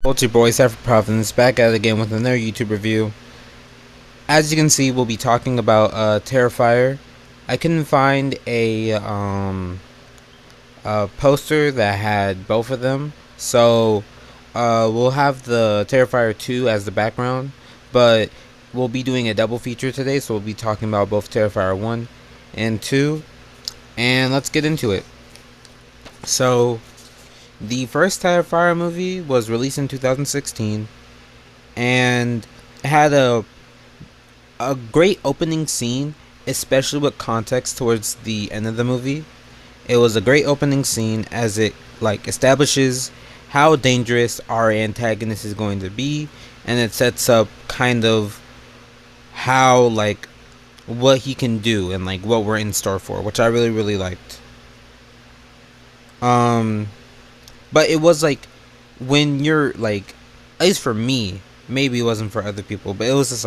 Well, it's your boy Cypher Providence back at it again with another YouTube review. As you can see, we'll be talking about Terrifier. I couldn't find a poster that had both of them, so we'll have the Terrifier 2 as the background, but we'll be doing a double feature today, so we'll be talking about both Terrifier 1 and 2, and let's get into it. So, the first Terrifier movie was released in 2016, and it had a great opening scene, especially with context towards the end of the movie. It was a great opening scene as it establishes how dangerous our antagonist is going to be, and it sets up kind of how what he can do and what we're in store for, which I really liked. Um but it was when you're at least for me, maybe it wasn't for other people, but it was just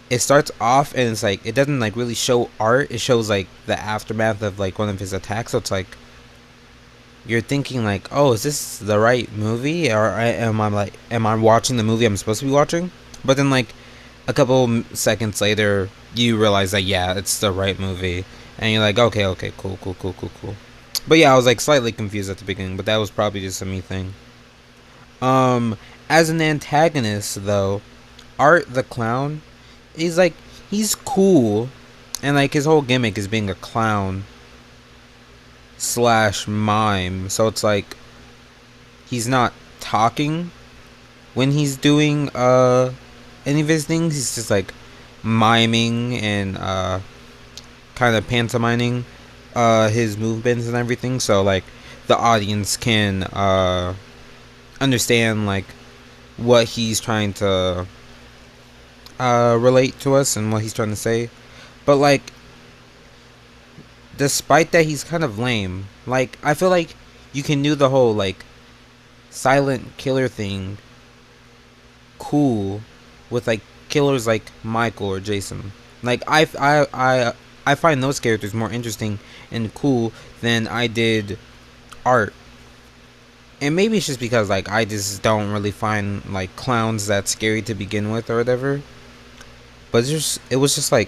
it starts off and it's it doesn't really show art. It shows the aftermath of one of his attacks. So it's you're thinking oh, is this the right movie, or am I watching the movie I'm supposed to be watching? But then a couple seconds later you realize that yeah, it's the right movie, and you're okay, cool. But yeah, I was slightly confused at the beginning, but that was probably just a me thing. As an antagonist though, Art the Clown, he's he's cool, and his whole gimmick is being a clown slash mime. So it's he's not talking when he's doing any of his things. He's just miming and kind of pantomiming his movements and everything, so the audience can understand what he's trying to relate to us and what he's trying to say. But despite that, he's kind of lame. I feel you can do the whole silent killer thing cool with killers like Michael or Jason. I find those characters more interesting and cool than I did Art. And maybe it's just because I just don't really find clowns that scary to begin with or whatever. But it was just I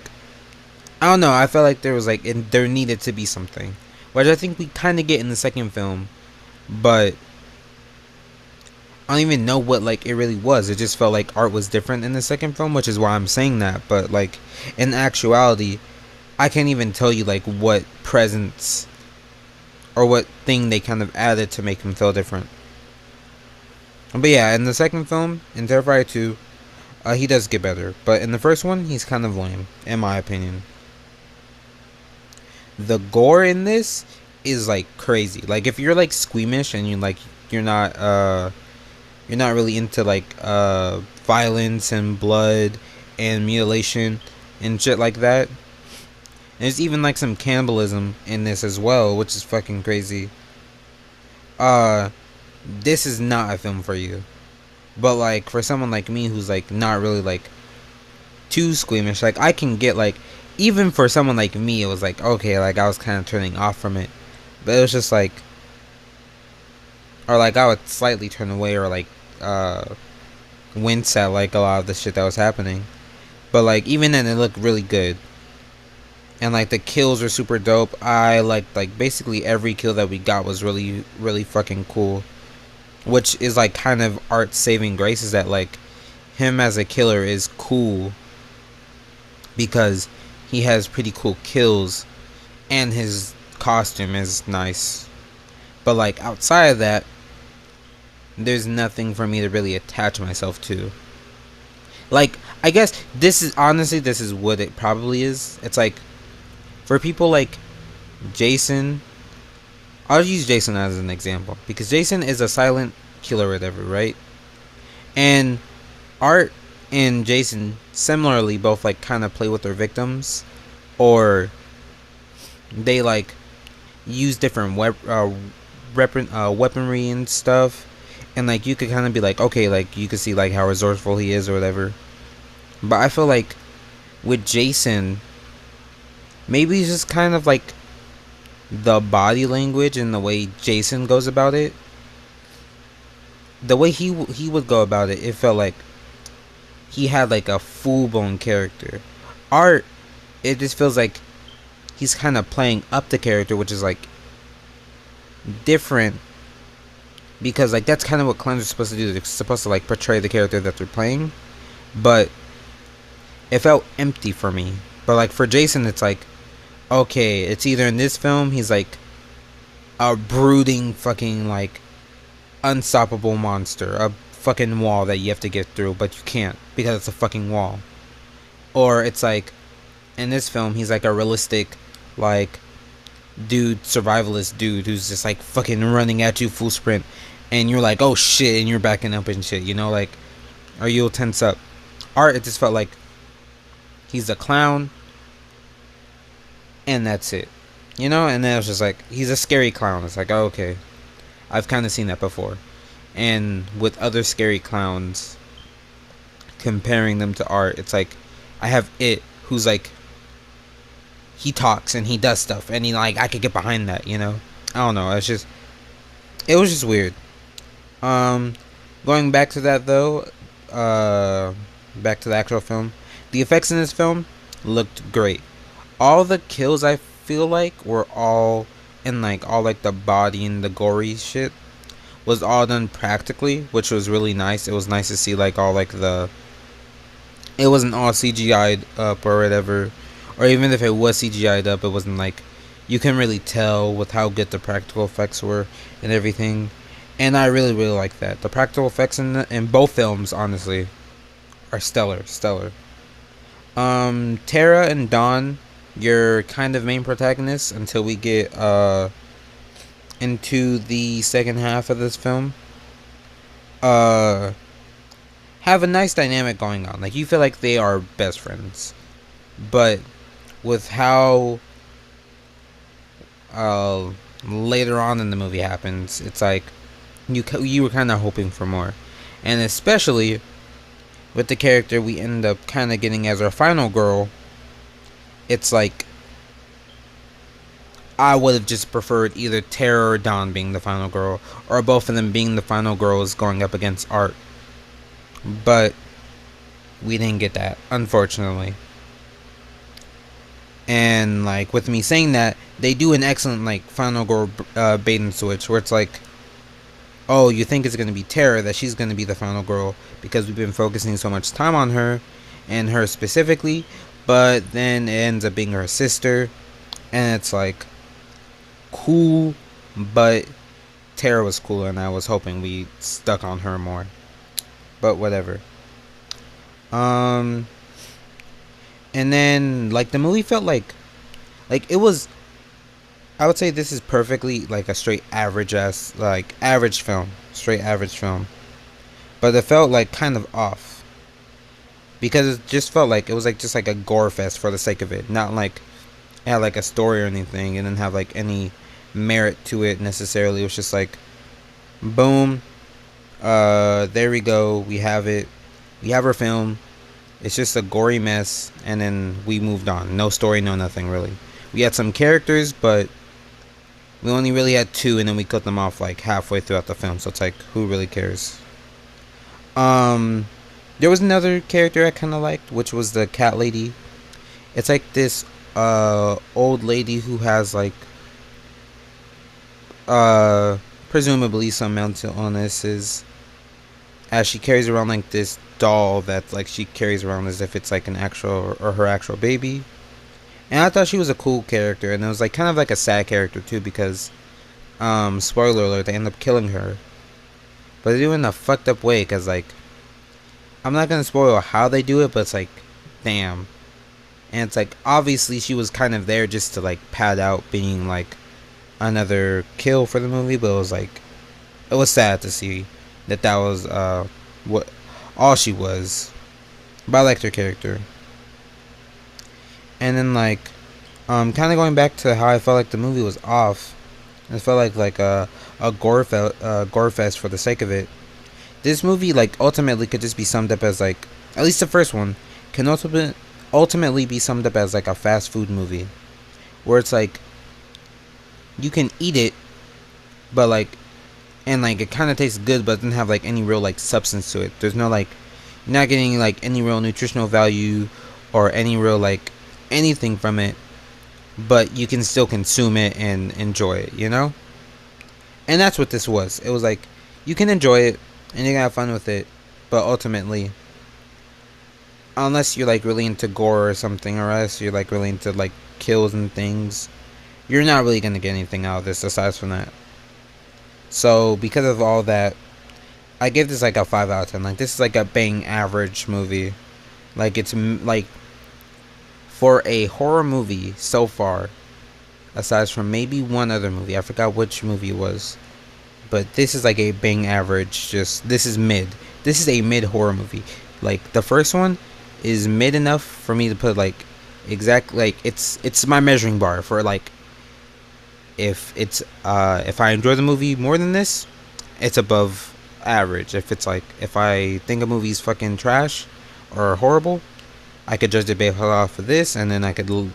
don't know. I felt there was there needed to be something, which I think we kind of get in the second film, but I don't even know what it really was. It just felt Art was different in the second film, which is why I'm saying that. But in actuality, I can't even tell you what presence or what thing they kind of added to make him feel different. But yeah, in the second film, in Terrifier 2, he does get better. But in the first one, he's kind of lame, in my opinion. The gore in this is crazy. If you're squeamish and you're not really into violence and blood and mutilation and shit like that. There's even some cannibalism in this as well, which is fucking crazy. This is not a film for you. But for someone like me who's not really too squeamish, I can get even for someone like me, it was okay, I was kind of turning off from it. But it was just or I would slightly turn away or wince at a lot of the shit that was happening. But even then, it looked really good. And the kills are super dope. I basically every kill that we got was really fucking cool. Which is kind of Art's saving grace, is that him as a killer is cool because he has pretty cool kills and his costume is nice. But outside of that, there's nothing for me to really attach myself to. I guess this is what it probably is. It's for people like Jason, I'll use Jason as an example because Jason is a silent killer or whatever, right? And Art and Jason similarly both kind of play with their victims, or they use different weaponry and stuff, and you could kind of be okay, you could see how resourceful he is or whatever. But I feel with Jason, maybe it's just kind of the body language and the way Jason goes about it the way he would go about it, it felt like he had like a full blown character. Art, it just feels like he's kind of playing up the character, which is like different because like that's kind of what clowns are supposed to do. They're supposed to like portray the character that they're playing, but it felt empty for me. But like for Jason, it's like okay, it's either in this film he's like a brooding fucking like unstoppable monster, a fucking wall that you have to get through, but you can't because it's a fucking wall. Or it's like in this film he's like a realistic like dude, survivalist dude who's just like fucking running at you full sprint and you're like oh shit and you're backing up and shit, you know, like or you'll tense up. Art, it just felt like he's a clown and that's it, you know. And then it was just like he's a scary clown. It's like oh, okay, I've kind of seen that before. And with other scary clowns, comparing them to Art, it's like I have it who's like he talks and he does stuff and he like I could get behind that, you know. I don't know, it's just it was just weird. Going back to that though, back to the actual film, the effects in this film looked great. All the kills I feel like were all in like all like the body and the gory shit was all done practically, which was really nice. It was nice to see like all like the it wasn't all CGI'd up or whatever, or even if it was CGI'd up, it wasn't like you can really tell with how good the practical effects were and everything. And I really like that. The practical effects in both films honestly are stellar. Tara and Dawn, your kind of main protagonists until we get into the second half of this film, have a nice dynamic going on. Like you feel like they are best friends, but with how later on in the movie happens, it's like you were kind of hoping for more, and especially with the character we end up kind of getting as our final girl. It's like I would have just preferred either Tara or Dawn being the final girl, or both of them being the final girls going up against Art. But we didn't get that, unfortunately. And like with me saying that, they do an excellent like final girl bait and switch, where it's like, oh, you think it's gonna be Tara, that she's gonna be the final girl because we've been focusing so much time on her and her specifically, but then it ends up being her sister, and it's like cool, but Tara was cooler, and I was hoping we stuck on her more. But whatever. And then like the movie felt like it was, I would say this is perfectly like a straight average ass like average film, straight average film. But it felt like kind of off because it just felt like it was like just like a gore fest for the sake of it, not like it had like a story or anything, and didn't have like any merit to it necessarily. It was just like boom, there we go, we have it, we have our film. It's just a gory mess, and then we moved on. No story, no nothing really. We had some characters, but we only really had two, and then we cut them off like halfway throughout the film, so it's like who really cares. There was another character I kind of liked, which was the cat lady. It's like this old lady who has like presumably some mental illnesses, as she carries around like this doll that like she carries around as if it's like an actual or her actual baby. And I thought she was a cool character, and it was like kind of like a sad character too, because spoiler alert, they end up killing her, but they do it in a fucked up way, because like I'm not gonna spoil how they do it, but it's like damn. And it's like obviously she was kind of there just to like pad out being like another kill for the movie, but it was sad to see that was what all she was. But I liked her character. And then like kind of going back to how I felt like the movie was off, it felt like a gore fest for the sake of it. This movie like ultimately could just be summed up as like, at least the first one can ultimately be summed up as like a fast food movie, where it's like you can eat it, but like and like it kind of tastes good, but doesn't have like any real like substance to it. There's no like, you're not getting like any real nutritional value or any real like anything from it, but you can still consume it and enjoy it, you know? And that's what this was. It was like, you can enjoy it and you can have fun with it, but ultimately, unless you're like really into gore or something, or else you're like really into like kills and things, you're not really gonna get anything out of this aside from that. So because of all that, I give this like a 5 out of 10. Like, this is like a bang average movie. Like, it's like, for a horror movie so far, aside from maybe one other movie, I forgot which movie it was, but this is like a bang average. Just, this is mid. This is a mid horror movie. Like, the first one is mid enough for me to put like exact, like, it's my measuring bar for like, if I enjoy the movie more than this, it's above average. If it's like, if I think a movie's fucking trash or horrible, I could judge it based off of this, and then I could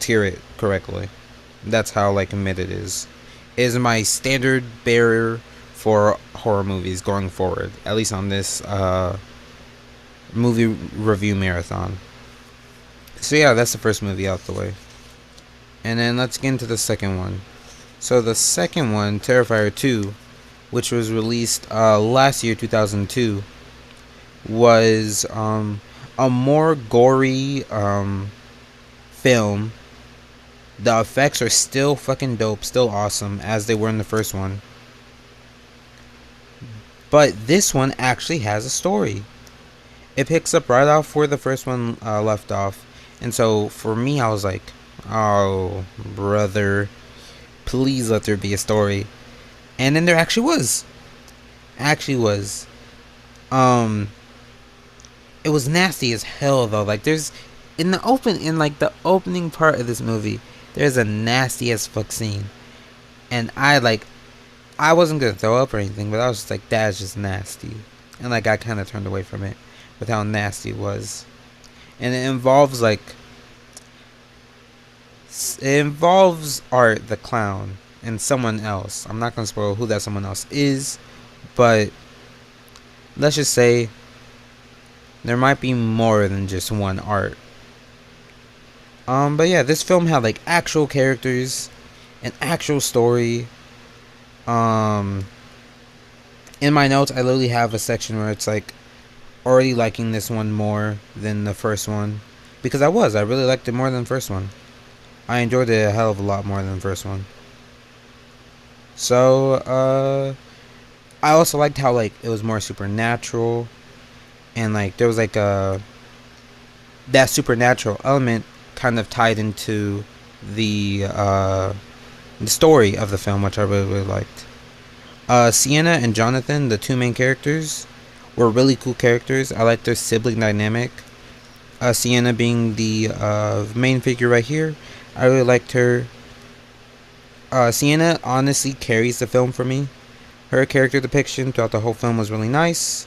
tier it correctly. That's how like mid it is. It is my standard barrier for horror movies going forward, at least on this movie review marathon. So yeah, that's the first movie out the way. And then let's get into the second one. So the second one, Terrifier 2, which was released last year, 2002, was a more gory film. The effects are still fucking dope, still awesome, as they were in the first one. But this one actually has a story. It picks up right off where the first one left off. And so for me, I was like, oh, brother, please let there be a story. And then there actually was. It was nasty as hell though. Like, there's in like the opening part of this movie, there's a nasty as fuck scene. And I wasn't gonna throw up or anything, but I was just like, that's just nasty. And like, I kinda turned away from it with how nasty it was. And it involves Art the clown and someone else. I'm not gonna spoil who that someone else is, but let's just say there might be more than just one Art. But yeah, this film had like actual characters, an actual story. In my notes, I literally have a section where it's like already liking this one more than the first one, because I really liked it more than the first one. I enjoyed it a hell of a lot more than the first one. So I also liked how like it was more supernatural, and like there was like that supernatural element kind of tied into the story of the film, which I really liked. Sienna and Jonathan, the two main characters, were really cool characters. I liked their sibling dynamic. Sienna being the main figure right here, I really liked her. Sienna honestly carries the film for me. Her character depiction throughout the whole film was really nice,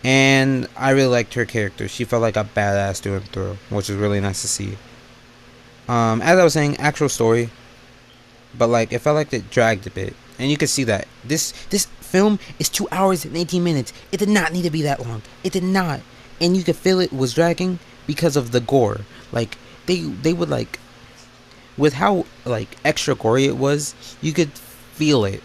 and I really liked her character. She felt like a badass through and through, which is really nice to see. As I was saying, actual story, but like it felt like it dragged a bit, and you could see that this film is 2 hours and 18 minutes. It did not need to be that long. It did not, and you could feel it was dragging because of the gore. Like they would like, with how like extra gory it was, you could feel it.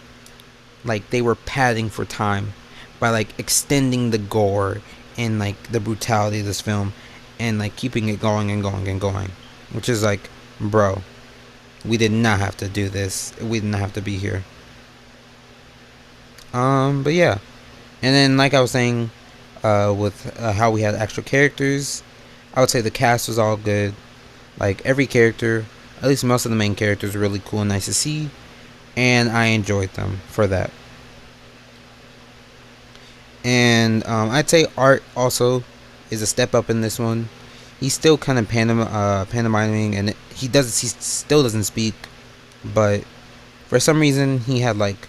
Like they were padding for time by like extending the gore and like the brutality of this film, and like keeping it going and going and going, which is like, bro, we did not have to do this. We did not have to be here. But yeah, and then like I was saying, with how we had extra characters, I would say the cast was all good. Like every character, at least most of the main characters, were really cool and nice to see, and I enjoyed them for that. And I'd say Art also is a step up in this one. He's still kind of pantomiming, and he still doesn't speak, but for some reason he had like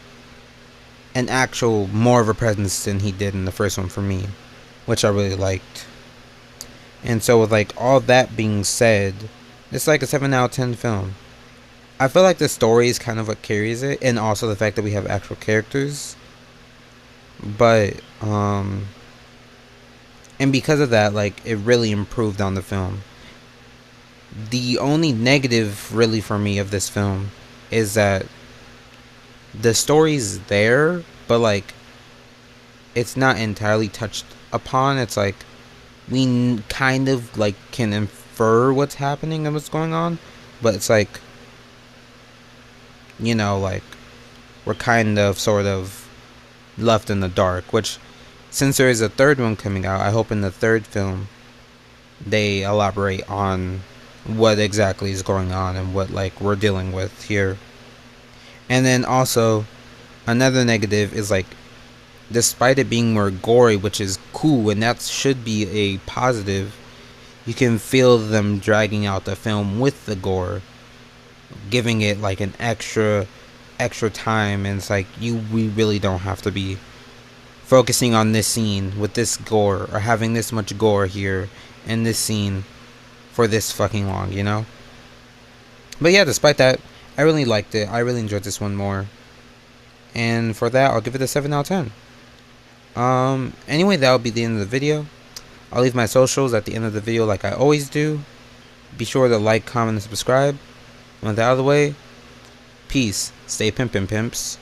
an actual more of a presence than he did in the first one for me, which I really liked. And so with like all that being said, it's like a 7 out of 10 film. I feel like the story is kind of what carries it, and also the fact that we have actual characters. But and because of that, like, it really improved on the film. The only negative really for me of this film is that the story's there, but like it's not entirely touched upon. It's like we kind of like can infer what's happening and what's going on, but it's like, you know, like we're kind of sort of left in the dark. Which, since there is a third one coming out, I hope in the third film they elaborate on what exactly is going on and what like we're dealing with here. And then also another negative is like, despite it being more gory, which is cool and that should be a positive, you can feel them dragging out the film with the gore, giving it like an extra time, and it's like, we really don't have to be focusing on this scene with this gore or having this much gore here in this scene for this fucking long, you know? But yeah, despite that, I really liked it. I really enjoyed this one more. And for that, I'll give it a 7 out of 10. Anyway, that'll be the end of the video. I'll leave my socials at the end of the video like I always do. Be sure to like, comment, and subscribe. With that out of the way, peace. Stay pimpin', pimps.